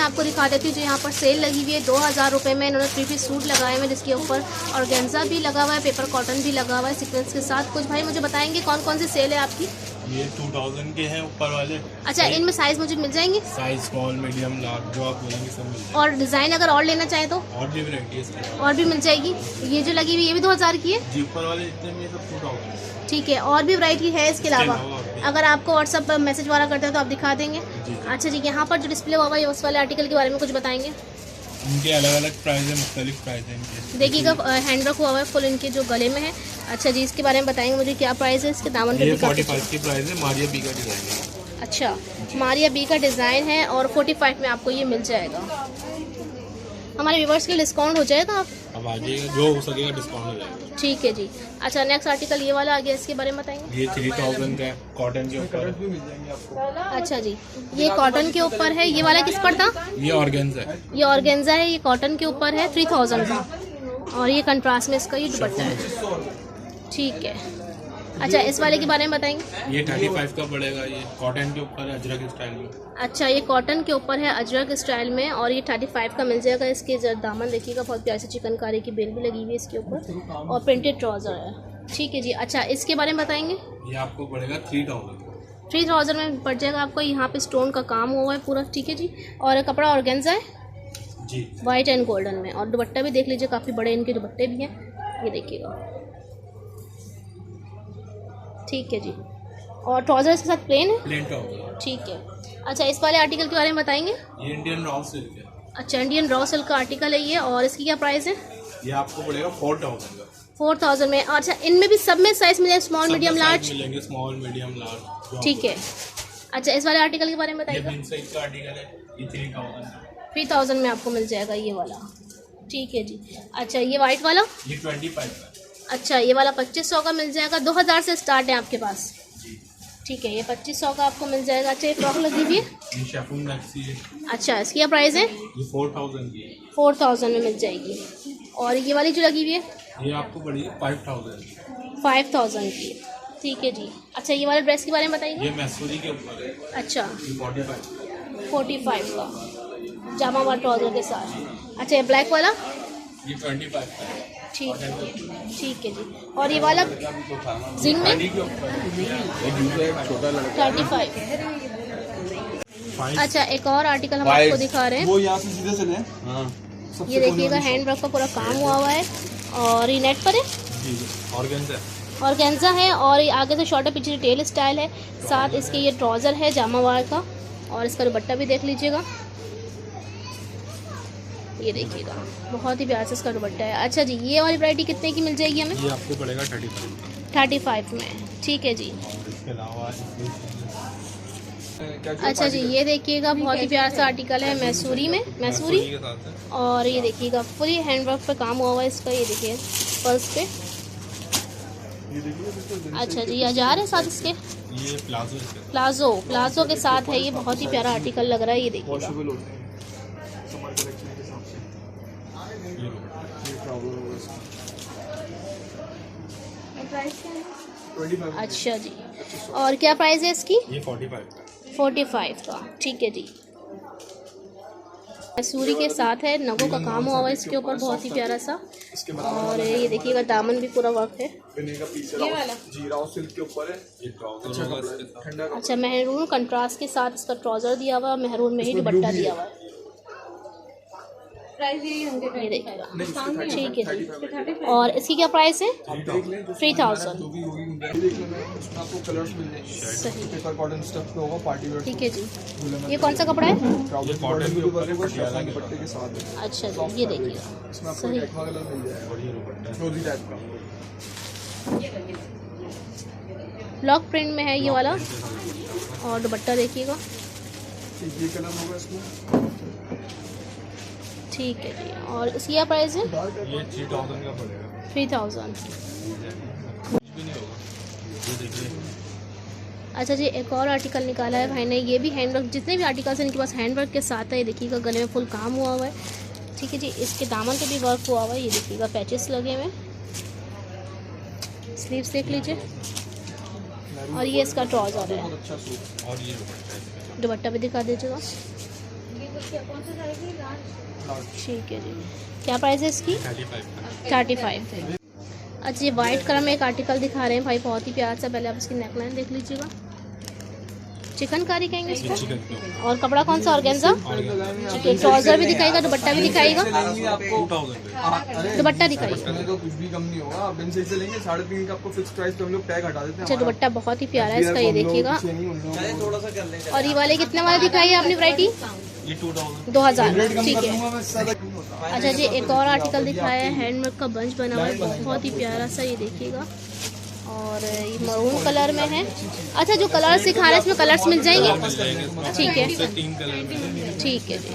आपको दिखा देती हूँ जो यहाँ पर सेल लगी हुई है 2000 रुपये में। इन्होंने 3 पीस सूट लगाए हुए हैं जिसके ऊपर ऑर्गेन्जा भी लगा हुआ है, पेपर कॉटन भी लगा हुआ है सीक्वेंस के साथ। कुछ भाई मुझे बताएंगे कौन कौन सी सेल है आपकी? ये 2000 के हैं ऊपर वाले। अच्छा, इनमें साइज मुझे मिल जाएंगे? साइज स्मॉल, मीडियम, लार्ज जो आप बोलेंगे सब मिल जाएगा। और डिज़ाइन अगर और लेना चाहें तो और भी वैरायटी है और भी मिल जाएगी। ये जो लगी हुई है ये भी 2000 की है जी, ऊपर वाले जितने भी सब 2000। ठीक है, और भी वैरायटी है इसके अलावा? अगर आपको व्हाट्सएप पर मैसेज वाला करते हैं तो आप दिखा देंगे। अच्छा जी, यहाँ पर जो डिस्प्ले हुआ है उस वाले आर्टिकल के बारे में कुछ बताएंगे? इनके अलग अलग प्राइस है, मुख्तलिफ प्राइस है इनके। देखिएगा हैंडवर्क हुआ हुआ है फुल इनके जो गले में है। अच्छा जी, इसके बारे में बताएंगे मुझे क्या प्राइस है इसके? दामन पे 45 की प्राइस है, मारिया बी का डिजाइन है। अच्छा, मारिया बी का डिज़ाइन है और 45 में आपको ये मिल जाएगा। हमारे व्यूवर्स के लिए डिस्काउंट हो जाएगा? आप अब आ जाइएगा, जो हो सकेगा डिस्काउंट हो जाएगा। ठीक है जी। अच्छा, नेक्स्ट आर्टिकल ये वाला आ गया, इसके बारे में बताएंगे? ये 3000 का है, कॉटन के ऊपर भी मिल जाएंगे आपको। अच्छा जी, ये कॉटन के ऊपर है। ये वाला किस पर था? ये ऑर्गेन्जा है। ये ऑर्गेन्जा है, ये कॉटन के ऊपर है 3000 का। और ये कंट्रास्ट में इसका ये दुपट्टा है। ठीक है। अच्छा, इस वाले के बारे में बताएंगे? ये 35 का पड़ेगा। ये कॉटन के ऊपर है, अजरक स्टाइल में। अच्छा, ये कॉटन के ऊपर है अजरक स्टाइल में और ये 35 का मिल जाएगा। इसके दामन देखिएगा, बहुत प्यारी से चिकनकारी की बेल भी लगी हुई है इसके ऊपर और प्रिंटेड ट्राउज़र है। ठीक है जी। अच्छा, इसके बारे में बताएंगे? ये आपको पड़ेगा 3000 में पड़ जाएगा आपको। यहाँ पे स्टोन का काम हुआ है पूरा। ठीक है जी। और कपड़ा ऑर्गेन्जा है जी, वाइट एंड गोल्डन में। और दुपट्टा भी देख लीजिए, काफ़ी बड़े इनके दुपट्टे भी हैं, ये देखिएगा। ठीक है जी। और ट्राउज़र इसके साथ प्लेन है? Plane trouser. ठीक है। अच्छा, इस वाले आर्टिकल के बारे में बताएंगे? ये इंडियन रॉ सिल्क है। अच्छा, इंडियन रॉ सिल्क का आर्टिकल है ये। और इसकी क्या प्राइस है? ये आपको पड़ेगा 4000 का। 4000 में। अच्छा, इनमें भी सब में साइज मिलेगा, स्मॉल, मीडियम, लार्ज? मिलेंगे स्मॉल, मीडियम, लार्ज। ठीक है। अच्छा, इस वाले आर्टिकल के बारे में ये बताइएगा? बिन साइज का आर्टिकल है, ये 3000 में आपको मिल जाएगा ये वाला। ठीक है जी। अच्छा, ये वाइट वाला? ये 25 का। अच्छा, ये वाला 2500 का मिल जाएगा। 2000 से स्टार्ट है आपके पास? ठीक है, ये 2500 का आपको मिल जाएगा। अच्छा, ये फ्रॉक लगी हुई है? ये शेफून मैक्सी है। अच्छा, इसकी क्या प्राइस है? ये 4000 की है। 4000 में मिल जाएगी। और ये वाली जो लगी हुई है? ये आपको पड़ेगी 5000 की। 5000 की। ठीक है जी। अच्छा, ये वाले ड्रेस के बारे में बताइए? ये मैसूरी के ऊपर है। अच्छा, ये 45 का जामा वाला ट्राउजर के साथ। अच्छा, ये ब्लैक वाला? ये 25 का है। ठीक है, ठीक है जी। और ये वाला जिंग में? के ऊपर है। छोटा लड़का 35। अच्छा, एक और आर्टिकल हम आपको दिखा रहे हैं। वो यहाँ से सीधे चले। हाँ, ये देखिएगा, हैंड वर्क का पूरा काम हुआ हुआ है और ये नेट पर है, जी, ऑर्गेन्जा। ऑर्गेन्जा है। और ये आगे से शॉर्ट है, पीछे टेल स्टाइल है। साथ इसके ये ट्राउज़र है जामा वाला का। और इसका दुपट्टा भी देख लीजिएगा, ये देखिएगा, बहुत ही प्यार से इसका दुपट्टा है। अच्छा जी, ये वाली वैरायटी कितने की मिल जाएगी हमें? ये आपको पड़ेगा 35 में। ठीक है जी। और इसके अलावा अच्छा जी, ये देखिएगा, बहुत ही प्यारा सा आर्टिकल है मैसूरी में, मैसूरी। के साथ है। और ये देखिएगा, फुली हैंडवर्क पे काम हुआ हुआ है इसका, ये देखिए पर्स पे। अच्छा जी, हजार है साथ इसके? ये प्लाजो है। प्लाजो के साथ है ये, बहुत ही प्यारा आर्टिकल लग रहा है, ये देखिएगा। अच्छा जी, और क्या प्राइस है इसकी? ये 45 का। ठीक है जी। मैसूरी के साथ है, नगों का काम हुआ हुआ है इसके ऊपर, बहुत ही प्यारा सा। और ये देखिएगा, दामन भी पूरा वर्क है। ये वाला जी राव सिल्क के ऊपर है। ये ट्राउजर। अच्छा, मेहरून कंट्रास्ट के साथ इसका ट्राउजर दिया हुआ है, मेहरून में ही दुपट्टा दिया हुआ है। प्राइस यही होंगे, ये देखिएगा। ठीक है जी। और इसकी क्या प्राइस है? 3000। आपको कलर्स मिल जाएंगे। सही। पेपर कॉटन स्टफ पे होगा, पार्टी वेयर। ठीक है जी। ये कौन सा कपड़ा है? ये कॉटन के ऊपर है, शेफॉन दुपट्टे के साथ है। अच्छा जी, ये देखिएगा, इसमें आपको सही। टेक्वा कलर मिल जाएगा, और ये दुपट्टा है। फ्लोजी टाइप का। ब्लॉक प्रिंट में है ये वाला। और दुपट्टा देखिएगा। ये कलर होगा इसमें। ठीक है जी। और इसकी क्या प्राइस है? ये 3000 का पड़ेगा। 3000। कुछ भी नहीं होगा, ये देखिए। अच्छा जी, एक और आर्टिकल निकाला है भाई ने, ये भी हैंडवर्क, जितने भी आर्टिकल्स हैं इनके पास हैंडवर्क के साथ है। ये देखिएगा, गले में फुल काम हुआ हुआ है। ठीक है जी। इसके दामन पे भी वर्क हुआ हुआ है, ये देखिएगा, पैचेस लगे हुए हैं। स्लीव्स देख लीजिए। और ये इसका ट्राउज़र है। बहुत अच्छा सूट। और ये दुपट्टा है। दुपट्टा भी दिखा दीजिएगा। ठीक है जी, क्या प्राइस है इसकी? 35। अच्छा ये वाइट कलर में एक आर्टिकल दिखा रहे हैं भाई, बहुत ही प्यार सा। पहले आप इसकी नेकलाइन देख लीजिएगा, चिकनकारी कहेंगे इसको। और कपड़ा कौन सा? ऑर्गेन्जा। ठीक है, ट्राउजर भी दिखाएगा, दुपट्टा भी दिखाएगा, दुपट्टा दिखाइए। तो कुछ भी कम नहीं होगा, आप बिन से लेंगे 3.5 का आपको फिक्स प्राइस पे हम लोग टैग हटा देते हैं। अच्छा दुपट्टा बहुत ही प्यारा है इसका, ये देखिएगा। थोड़ा सा कर लेंगे। और ये वाले कितने वाले दिखाई है आपने वैरायटी? ये 2000। ठीक है। अच्छा जी एक और आर्टिकल दिखाया है, हैंडवर्क का बंच बना हुआ है, बहुत ही प्यारा सा, ये देखिएगा। और ये मरून कलर में है। अच्छा जो कलर्स दिखा रहे हैं इसमें कलर्स मिल जाएंगे? ठीक है, ठीक है जी, ठीक है जी।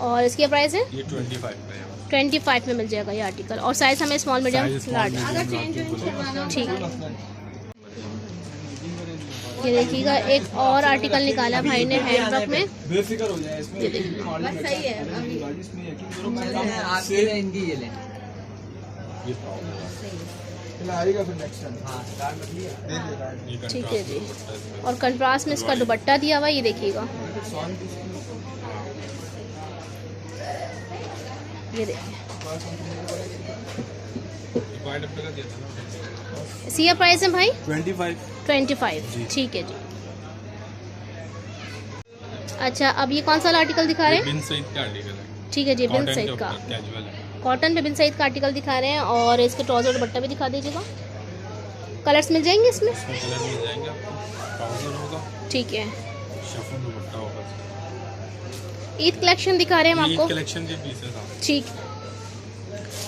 और इसकी प्राइस है? ये 25 में मिल जाएगा ये आर्टिकल। और साइज हमें स्मॉल मीडियम लार्ज। ठीक है, ये देखिएगा एक और आर्टिकल निकाला भाई ने हैंडवर्क में, बेफिक्र हो जाए इसमें। ये देखिए सही है आएगा फिर नेक्स्ट टाइम। ठीक है जी। और कंट्रास्ट में इसका दुपट्टा दिया हुआ है, ये देखिएगा, ये देखिए। इसका प्राइस है भाई 25। ठीक है जी। अच्छा अब ये कौन सा आर्टिकल दिखा रहे हैं? बिन सईद का आर्टिकल है। ठीक है जी, बिन सईद का कैजुअल है, कॉटन पे बिन सईद का आर्टिकल दिखा रहे हैं। और इसके ट्राउजर दुपट्टा भी दिखा दीजिएगा, कलर्स मिल जाएंगे इसमें? इसमें कलर मिल जाएंगे आपको, ट्राउजर होगा, ठीक है, शिफॉन दुपट्टा होगा। ईद कलेक्शन दिखा रहे हैं हम ये आपको। कलेक्शन के पीसेस हैं। ठीक,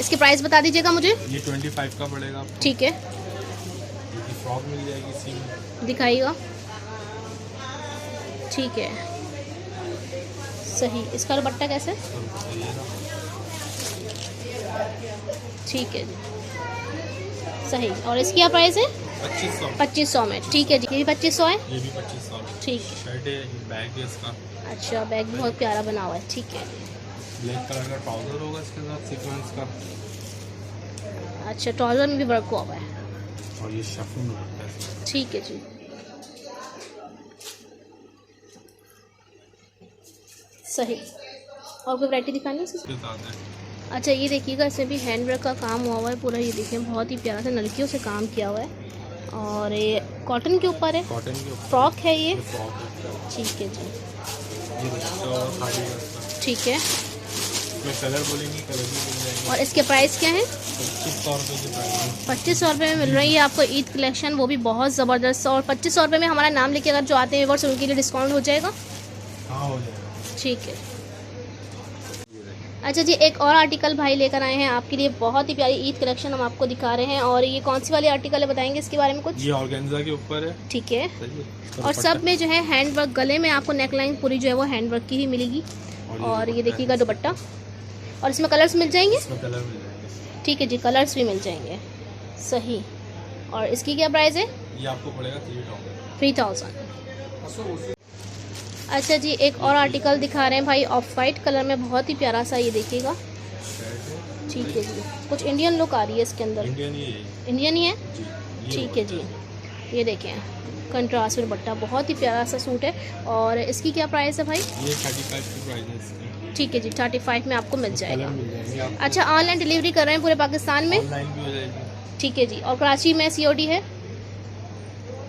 इसके प्राइस बता दीजिएगा मुझे। ये 25 का पड़ेगा आपको। ठीक है, ये फ्रॉक मिल जाएगी इसी में, दिखाइएगा। ठीक है, सही। इसका दुपट्टा कैसे? ठीक है जी, सही। और इसकी क्या प्राइस है? 2500 में। ठीक है जी, ये भी 2500 है। ये भी 2500 में। ठीक है, शर्ट है, बैग है इसका। अच्छा बैग भी बहुत प्यारा बना हुआ है। ठीक है, ब्लैक कलर का ट्राउजर होगा इसके साथ सीक्वेंस का। अच्छा ट्राउजर में भी वर्क हुआ हुआ है। और ये शिफॉन दुपट्टा है इसका। ठीक है जी, सही। और कोई वैरायटी दिखानी है इसके इसके साथ है। अच्छा ये देखिएगा, इसमें भी हैंडवर्क का काम हुआ हुआ है पूरा, ये देखिए बहुत ही प्यारा सा नलकियों से काम किया हुआ है। और ये कॉटन के ऊपर है, कॉटन के ऊपर फ्रॉक है ये। फ्रॉक है। ठीक है जी, ये दुपट्टा और साड़ी है इसका। ठीक है। इसमें कलर बोलेंगे, कलर भी मिल जाएंगे। और इसके प्राइस क्या है? 2500 रुपये की प्राइस है। 2500 रुपये में मिल रही है आपको ईद कलेक्शन, वो भी बहुत ज़बरदस्त। और 2500 रुपये में हमारा नाम लेके अगर जो आते हैं व्यूअर्स उनके लिए डिस्काउंट हो जाएगा। हाँ हो जाएगा। ठीक है। अच्छा जी एक और आर्टिकल भाई लेकर आए हैं आपके लिए, बहुत ही प्यारी ईद कलेक्शन हम आपको दिखा रहे हैं। और ये कौन सी वाली आर्टिकल है, बताएंगे इसके बारे में कुछ? ये ऑर्गेन्जा के ऊपर है। ठीक है। सही है। और सब में जो है हैंडवर्क, गले में आपको नेकलाइन पूरी जो है वो हैंडवर्क की ही मिलेगी। और ये देखिएगा दुपट्टा। और इसमें कलर्स मिल जाएंगे? इसमें कलर मिल जाएंगे। ठीक है जी, कलर्स भी मिल जाएंगे, सही। और इसकी क्या प्राइस है? ये आपको पड़ेगा 3000। अच्छा जी एक और आर्टिकल दिखा रहे हैं भाई, ऑफ वाइट कलर में, बहुत ही प्यारा सा, ये देखिएगा। ठीक है जी, कुछ इंडियन लुक आ रही है इसके अंदर। इंडियन ही है। इंडियन ही है। जी, ठीक है जी, ये देखें कंट्रास्ट में दुपट्टा, बहुत ही प्यारा सा सूट है। और इसकी क्या प्राइस है भाई? ये 35 की प्राइस है इसकी। ठीक है जी, 35 में आपको मिल जाएगा। कलर मिल जाएंगे आपको। अच्छा ऑनलाइन डिलीवरी कर रहे हैं पूरे पाकिस्तान में? ऑनलाइन भी हो जाएगी। ठीक है जी। और कराची में COD है?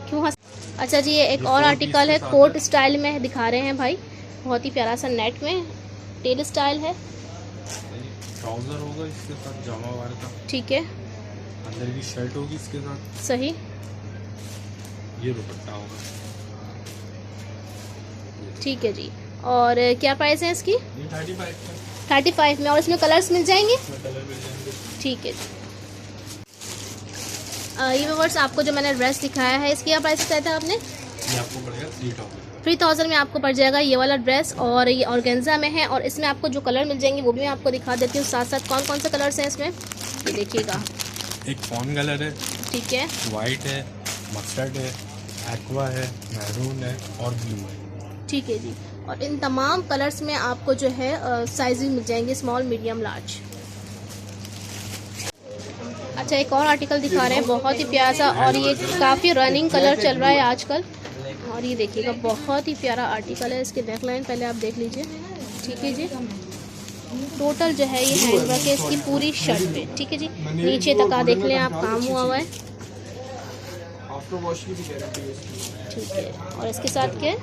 क्यों हंस? अच्छा जी ये एक और आर्टिकल है, कोट स्टाइल में दिखा रहे हैं भाई, बहुत ही प्यारा सा नेट में टेल स्टाइल है। ट्राउजर होगा इसके साथ जामा वार का। ठीक है, अंदर की शर्ट होगी इसके साथ। सही। ये दुपट्टा होगा। ठीक है जी। और क्या प्राइस है इसकी? ये 35 का। 35 में। और इसमें कलर्स मिल जाएंगे? इसमें कलर मिल जाएंगे। ठीक है जी। ये व्यूअर्स आपको जो मैंने ड्रेस दिखाया है, इसकी क्या प्राइस बताया था आपने? ये आपको पड़ेगा 3000। 3000 में आपको पड़ जाएगा ये वाला ड्रेस। और ये ऑर्गेन्जा में है। और इसमें आपको जो कलर मिल जाएंगे वो भी मैं आपको दिखा देती हूँ साथ साथ। कौन कौन से कलर्स हैं इसमें, ये देखिएगा। एक फॉन कलर है, ठीक है, वाइट है, मस्टर्ड है, एक्वा है, मैरून है और ब्लू है। ठीक है जी। और इन तमाम कलर्स में आपको जो है साइज मिल जाएंगे, स्मॉल मीडियम लार्ज। अच्छा एक और आर्टिकल दिखा रहे हैं, बहुत ही प्यारा सा। और ये काफ़ी रनिंग कलर चल रहा है आजकल। और और ये देखिएगा बहुत ही प्यारा आर्टिकल है। इसके नेक लाइन पहले आप देख लीजिए, ठीक है जी। टोटल जो है ये हैंडवर्क है इसकी पूरी शर्ट पे, ठीक है जी। नीचे तक आ देख लें आप, काम हुआ हुआ है, आफ्टर वॉश की भी गारंटी है इसकी। ठीक है। और इसके साथ क्या है,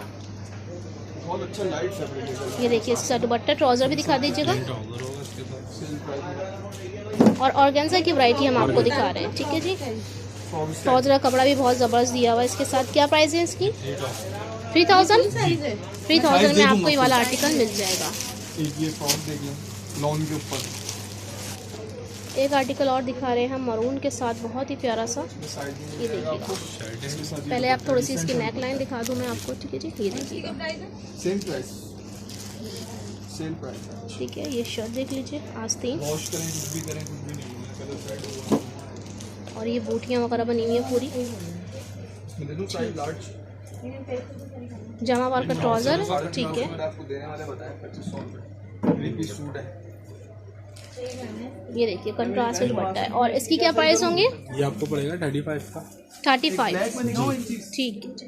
बहुत अच्छा लाइट फैब्रिक है। ये देखिए इसके साथ दुपट्टा, ट्राउज़र भी दिखा दीजिएगा। ट्राउजर होगा इसके साथ। सेल प्राइस और ऑर्गेन्जा की वैरायटी हम आपको दिखा रहे हैं, ठीक है जी। ट्राउज़र का कपड़ा भी बहुत ज़बरदस्त दिया हुआ है इसके साथ। क्या प्राइस है इसकी? 3000। 3000 में आपको ये वाला आर्टिकल मिल जाएगा। एक ये फ्रॉक देखिए लॉन के ऊपर, एक आर्टिकल और दिखा रहे हैं हम मरून के साथ, बहुत ही प्यारा सा। साइड में ये देखिएगा, शर्ट है। पहले आप थोड़ी सी इसकी नेक लाइन दिखा दूँ मैं आपको, ठीक है जी। ये देखिएगा, सेम प्राइस, सेल प्राइस। ठीक है। ये शर्ट देख लीजिए, आस्तीन, वॉश करें कुछ भी करें कुछ भी नहीं होगा, कलर फेड होगा। और ये बूटियाँ वगैरह बनी हुई हैं पूरी। इसमें देखो साइज लार्ज, जमावार का ट्राउज़र, ठीक है। मैंने आपको देने वाले बताया 2500 रुपये। 3 पीस सूट है। ये देखिए कंट्रास्ट में दुपट्टा है। और इसकी क्या प्राइस होंगे? ये आपको पड़ेगा 35 का। 35, ठीक है जी।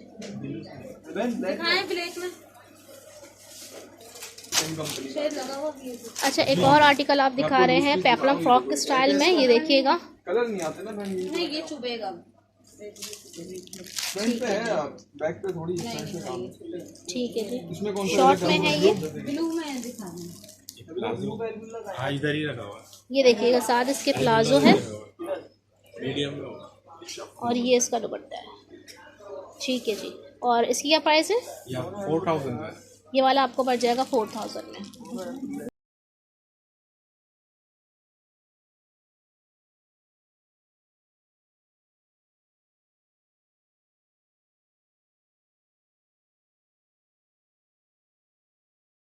अच्छा, एक और आर्टिकल आप दिखा रहे हैं पेप्लम फ्रॉक के स्टाइल में, ये देखिएगा। कलर नहीं आते ना बहन, ये चुभेगा। फ्रंट पे है, बैक पे थोड़ी फ्रंट पे काम है। ठीक है जी। इसमें कौन सा शॉर्ट में है ये, ब्लू में दिखाना। हाँ इधर ही रखा हुआ ये देखिएगा। साथ इसके प्लाजो है मीडियम में होगा। और ये इसका दुपट्टा है, ठीक है जी। और इसकी क्या प्राइस है? ये 4000 का है। ये वाला आपको पड़ जाएगा 4000 में।